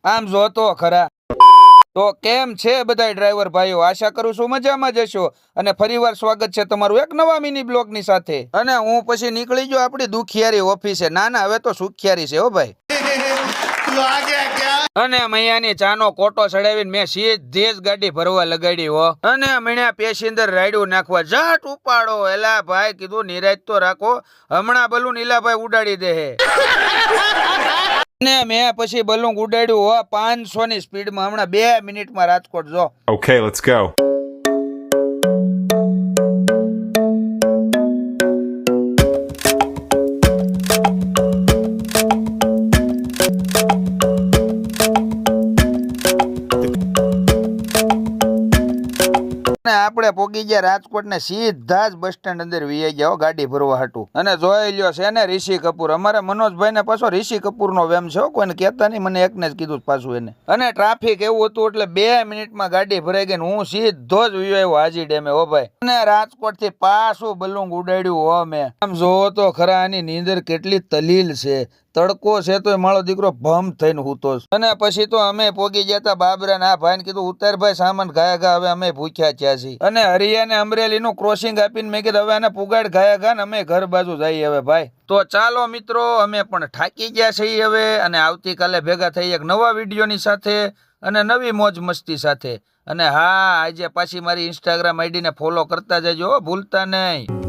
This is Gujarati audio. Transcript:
આમ જો તો ખરા. તો કેમ છે બધા ડ્રાઈવર ભાઈઓ? આશા કરું છું મજામાં જ હશો અને ફરીવાર સ્વાગત છે તમારું એક નવા મિની બ્લોગ ની સાથે. અને હું પછી નીકળી ગયો આપણી દુખિયારી ઓફિસે. ના હવે તો સુખિયારી છે હો ભાઈ. અને મૈયાની ચાનો કોટો ચડાવીને મેં સીધે જ ગાડી ભરવા લગાડી હો. અને મૈયા પેસેન્જર રાયડું નાખવા જટ ઉપાડો. એલા ભાઈ કીધું નિરાજ તો રાખો, હમણાં બલૂન નીલાભાઈ ઉડાડી દે હે. ને મેં પછી બલૂન ઉડાડ્યું હો 500 ની સ્પીડમાં. હમણાં 2 મિનિટમાં રાજકોટ જો. Okay, let's go. આપણે પોગી ગયા રાજકોટ ને સીધા જ બસ સ્ટેન્ડ અંદર વી ગયા ગાડી ભરવા હાટું. અને જોઈ લ્યો છે ને ઋષિ કપૂર, અમારા મનોજભાઈ ને પાછો ઋષિ કપૂર નો વેમ છે, કોઈને કહેતા નહીં, મને એકને જ કીધું પાછું એને. અને ટ્રાફિક એવું હતું એટલે 2 મિનિટમાં ગાડી ભરાઈ ગઈ ને હું સીધો જ વી આવ્યો હાજી ડેમે હો ભાઈ. અને રાજકોટ થી પાછું બલૂંગ ઉડાડ્યું હો મેં. આમ જોવો તો ખરા આની નીંદર કેટલી તલીલ છે. તડકો છે તો મારો દીકરો ભમ થઈને હૂતો. અને પછી તો અમે પોગી ગયા તા બાબરા ના ભાઈ ને કીધું ઉતાર ભાઈ સામાન ઘાયા હવે અમે ભૂખ્યા થયા છીએ. અને હરિયા ને અમરેલી નું ક્રોસિંગ આપીને મેં કીધું હવે આને પુગાડ ઘાયા ને અમે ઘર બાજુ જઈએ હવે ભાઈ. તો ચાલો મિત્રો, અમે પણ થાકી ગયા છીએ હવે, અને આવતીકાલે ભેગા થઈ એક નવા વિડીયોની સાથે અને નવી મોજ મસ્તી સાથે. અને હા, આજે પાછી મારી ઇન્સ્ટાગ્રામ આઈડી ને ફોલો કરતા જજો, ભૂલતા નહીં.